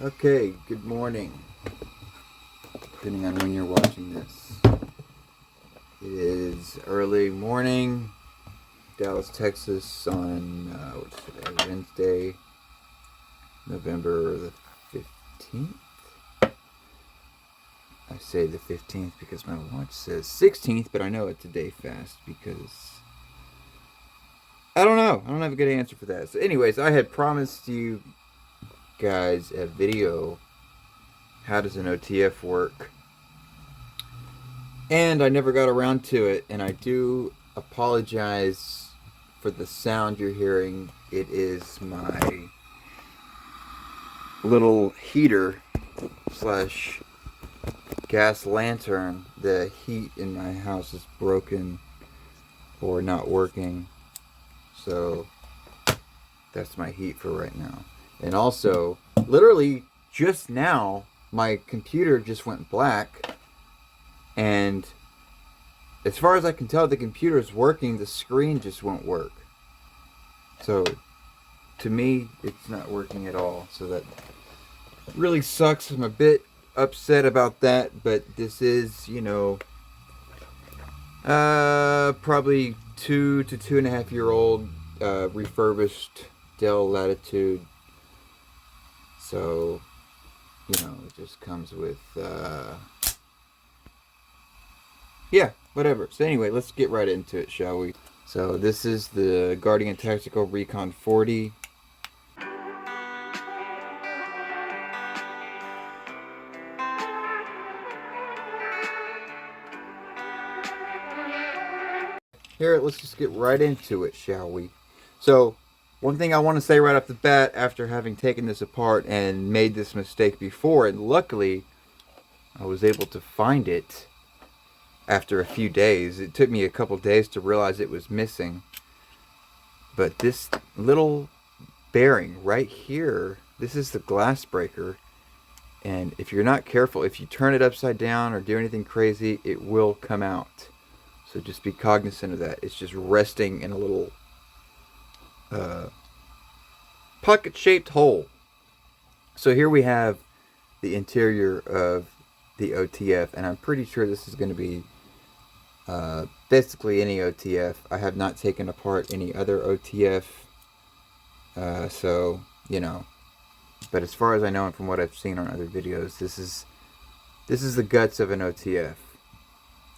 Okay, good morning, depending on when you're watching this. It is early morning, Dallas, Texas, on what's today? Wednesday, November the 15th. I say the 15th because my watch says 16th, but I know it's a day fast because I don't know. I don't have a good answer for that. So, anyways, I had promised you guys a video. How does an OTF work? And I never got around to it, and I do apologize for the sound you're hearing. It is my little heater slash gas lantern. The heat in my house is broken or not working, so that's my heat for right now. And also, literally just now, my computer just went black. And as far as I can tell, the computer is working. The screen just won't work. So, to me, it's not working at all. So that really sucks. I'm a bit upset about that. But this is, probably 2 to 2.5 year old refurbished Dell Latitude. So, it just comes with... yeah, whatever. So anyway, let's get right into it, shall we? So this is the Guardian Tactical Recon 40. Here, let's just get right into it, shall we? So, one thing I want to say right off the bat, after having taken this apart and made this mistake before, and luckily, I was able to find it after a few days. It took me a couple days to realize it was missing. But this little bearing right here, this is the glass breaker. And if you're not careful, if you turn it upside down or do anything crazy, it will come out. So just be cognizant of that. It's just resting in a little pocket-shaped hole. So here we have the interior of the OTF, and I'm pretty sure this is going to be basically any OTF. I have not taken apart any other OTF, so but as far as I know and from what I've seen on other videos, this is the guts of an OTF.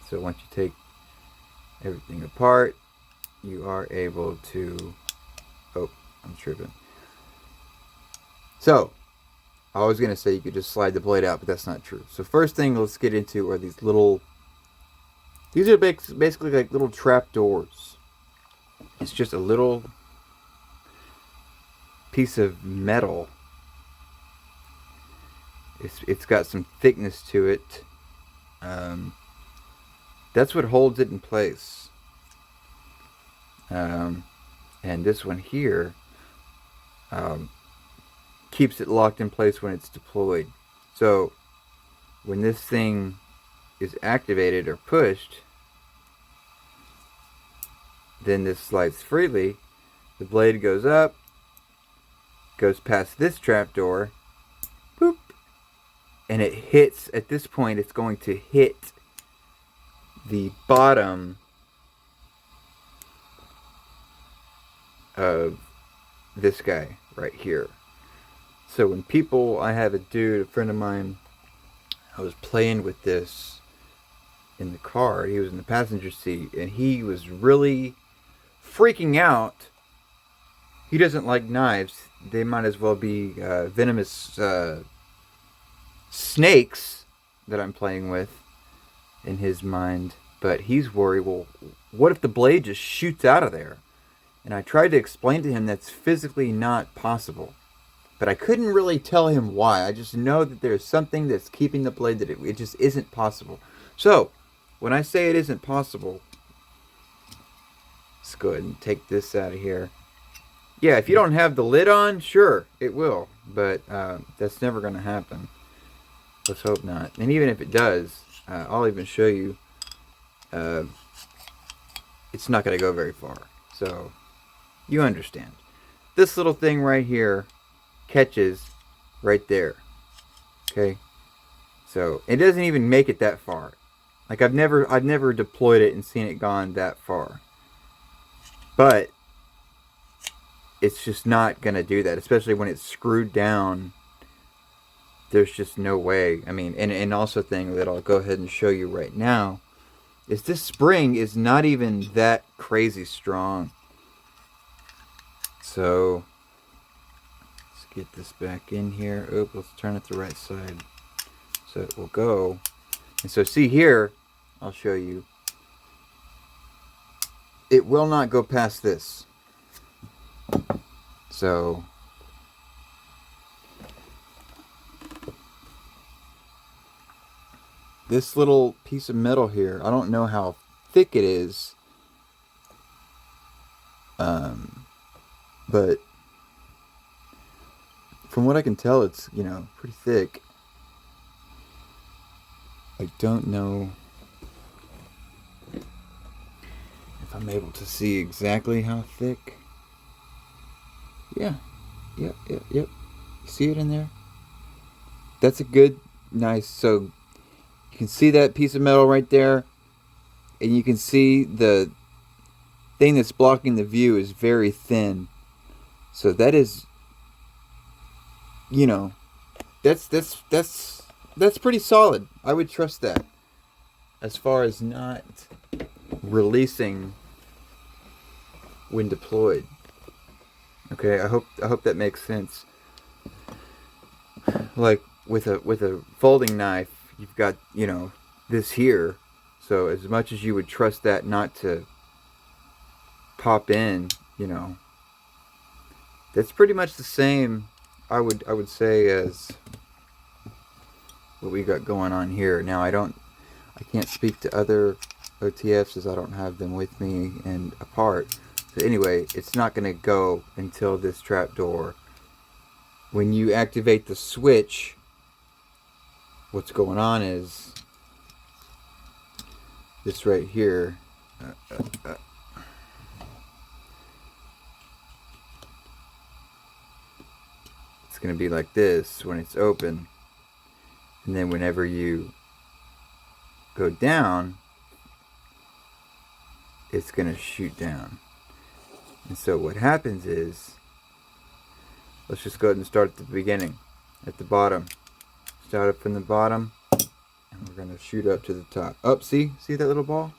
So once you take everything apart, you are able to... oh, I'm tripping. So I was going to say you could just slide the blade out, but that's not true. So first thing let's get into are these little... these are basically like little trap doors. It's just a little piece of metal. It's got some thickness to it. That's what holds it in place. And this one here keeps it locked in place when it's deployed. So when this thing is activated or pushed, then this slides freely. The blade goes up, goes past this trapdoor, boop, and it hits. At this point, it's going to hit the bottom of this guy right here. So when people, I have a friend of mine, I was playing with this in the car. He was in the passenger seat, and he was really freaking out. He doesn't like knives. They might as well be venomous snakes that I'm playing with in his mind. But he's worried, well, what if the blade just shoots out of there? And I tried to explain to him that's physically not possible. But I couldn't really tell him why. I just know that there's something that's keeping the blade, that it just isn't possible. So, when I say it isn't possible, let's go ahead and take this out of here. Yeah, if you don't have the lid on, sure, it will. But that's never going to happen. Let's hope not. And even if it does, I'll even show you. It's not going to go very far. So, you understand. This little thing right here catches right there. Okay, so it doesn't even make it that far. Like I've never deployed it and seen it gone that far. But it's just not gonna do that, especially when it's screwed down. There's just no way. I mean, and also thing that I'll go ahead and show you right now is this spring is not even that crazy strong. So let's get this back in here. Oop, let's turn it the right side so it will go. And so see here, I'll show you. It will not go past this. So this little piece of metal here, I don't know how thick it is, but from what I can tell, it's, you know, pretty thick. I don't know if I'm able to see exactly how thick. Yeah, yep. You see it in there? That's a good, nice, so you can see that piece of metal right there, and you can see the thing that's blocking the view is very thin. So that is, you know, that's pretty solid. I would trust that as far as not releasing when deployed. Okay, I hope that makes sense. Like with a folding knife, you've got, you know, this here. So as much as you would trust that not to pop in, you know, that's pretty much the same, I would say, as what we got going on here. Now I can't speak to other OTFs as I don't have them with me and apart. So anyway, it's not going to go until this trapdoor. When you activate the switch, what's going on is this right here. It's going to be like this when it's open. And then whenever you go down, it's going to shoot down. And so what happens is, let's just go ahead and start at the beginning, at the bottom. Start up from the bottom, and we're going to shoot up to the top. Up, see that little ball?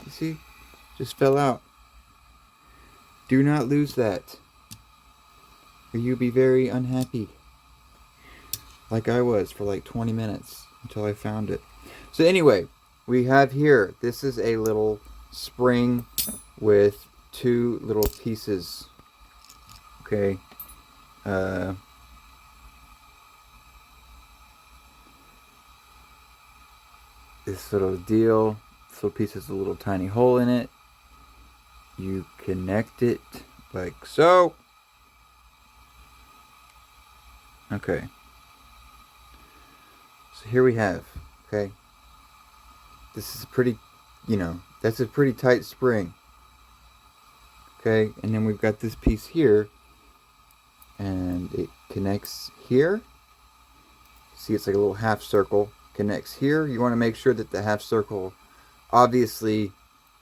You see? Just fell out. Do not lose that, or you'll be very unhappy. Like I was for like 20 minutes until I found it. So anyway, we have here, this is a little spring with two little pieces. Okay. This little deal, this little piece has a little tiny hole in it. You connect it like so. Okay. So here we have, okay. This is pretty, you know, that's a pretty tight spring. Okay, and then we've got this piece here, and it connects here. See, it's like a little half circle. Connects here. You want to make sure that the half circle, obviously,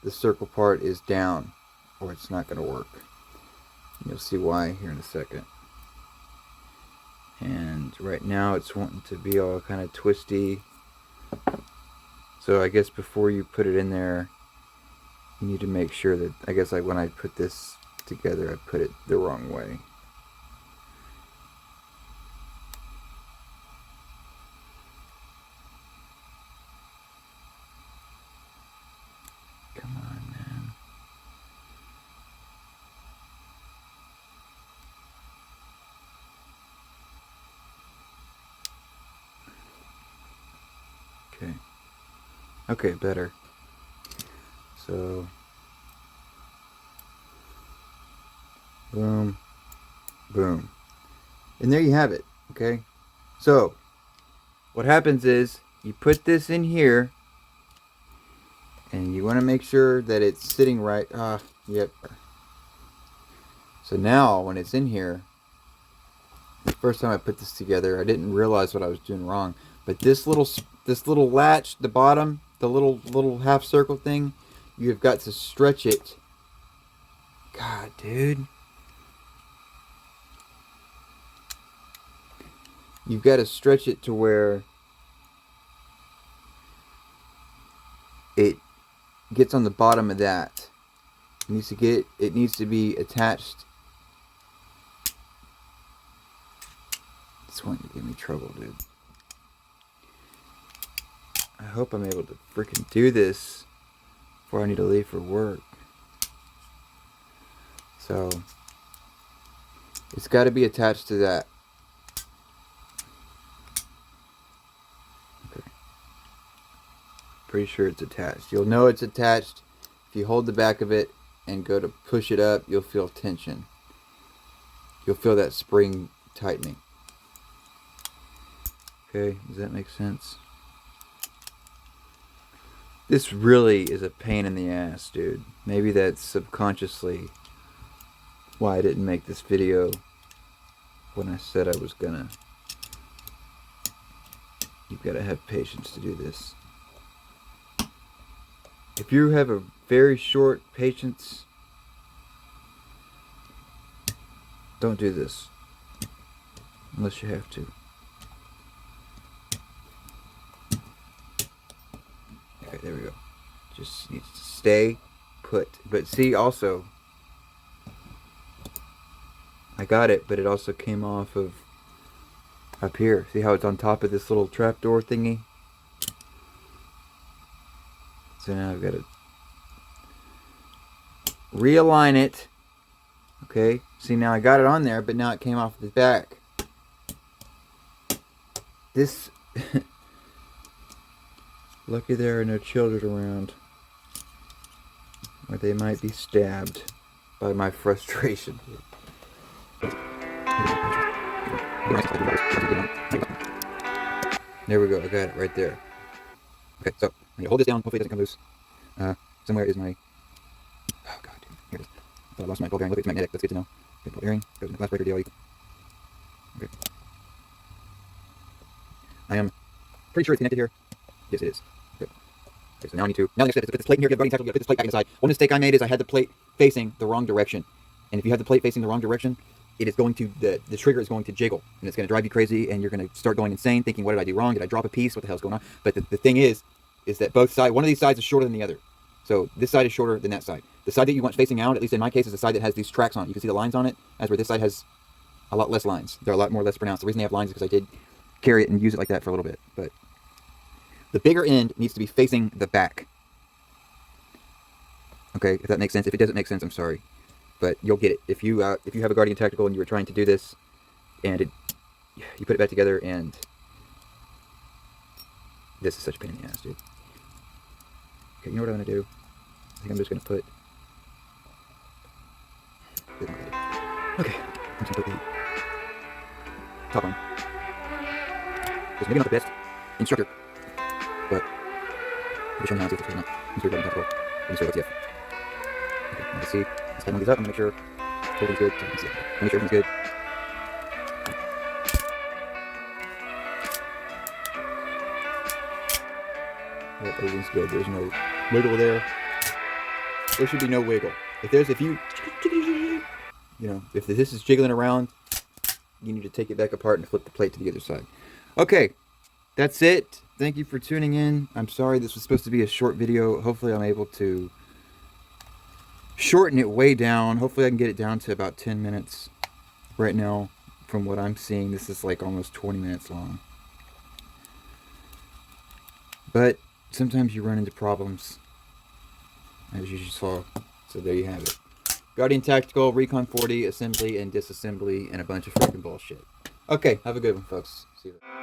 the circle part is down, or it's not going to work. You'll see why here in a second. And right now, it's wanting to be all kind of twisty. So I guess before you put it in there, you need to make sure that, I guess like when I put this together, I put it the wrong way. Come on, man. Okay. Okay, better. So, boom, boom. And there you have it, okay? So, what happens is, you put this in here, and you want to make sure that it's sitting right. Yep. So now, when it's in here, The first time I put this together, I didn't realize what I was doing wrong. But this little latch, the bottom, the little half circle thing, you've got to stretch it. God, dude. You've got to stretch it to where it gets on the bottom of that. It needs to be attached. It's going to give me trouble, dude. I hope I'm able to freaking do this before I need to leave for work. So it's got to be attached to that. Okay. Pretty sure it's attached. You'll know it's attached if you hold the back of it and go to push it up. You'll feel tension. You'll feel that spring tightening. Okay, does that make sense? This really is a pain in the ass, dude. Maybe that's subconsciously why I didn't make this video when I said I was gonna. You've got to have patience to do this. If you have a very short patience, don't do this unless you have to. Okay, there we go. Just needs to stay put. But see, also, I got it, but it also came off of up here. See how it's on top of this little trapdoor thingy? So now I've got to realign it. Okay, see, now I got it on there, but now it came off the back. This lucky there are no children around, or they might be stabbed by my frustration. There we go, I got it right there. Okay, so I'm gonna hold this down, hopefully it doesn't come loose. Somewhere is my, oh god, dude, here it is. I thought I lost my ball bearing. Look, it's magnetic, that's good to know. Okay, ball bearing, goes in the glass breaker deal. Okay. I am pretty sure it's connected here. Yes, it is. Okay. Okay, so now I need to, now the next step is to put this plate in here, get guarding tackle, put this plate back inside. One mistake I made is I had the plate facing the wrong direction. And if you have the plate facing the wrong direction, it is going to, the trigger is going to jiggle. And it's going to drive you crazy, and you're going to start going insane, thinking, what did I do wrong? Did I drop a piece? What the hell's going on? But the thing is that both sides, one of these sides is shorter than the other. So this side is shorter than that side. The side that you want facing out, at least in my case, is the side that has these tracks on it. You can see the lines on it, as where this side has a lot less lines. They're a lot more less pronounced. The reason they have lines is because I did carry it and use it like that for a little bit. But the bigger end needs to be facing the back. Okay, if that makes sense. If it doesn't make sense, I'm sorry. But you'll get it. If you have a Guardian Tactical and you were trying to do this, and you put it back together, and this is such a pain in the ass, dude. Okay, you know what I'm going to do? I think I'm just going to put... Okay, I'm just going to put the top on. It's maybe not the best instructor, but I'll show you how to do it. Insert Guardian Tactical, insert OTF. Okay, let's see. Let's tighten these up and make sure everything's good. So make sure everything's good. Yep, everything's good. There's no wiggle there. There should be no wiggle. If this is jiggling around, you need to take it back apart and flip the plate to the other side. Okay, that's it. Thank you for tuning in. I'm sorry this was supposed to be a short video. Hopefully I'm able to shorten it way down. Hopefully I can get it down to about 10 minutes. Right now, from what I'm seeing, this is like almost 20 minutes long. But sometimes you run into problems, as you just saw. So there you have it. Guardian Tactical, Recon 40, assembly and disassembly, and a bunch of freaking bullshit. Okay, have a good one, folks. See you later.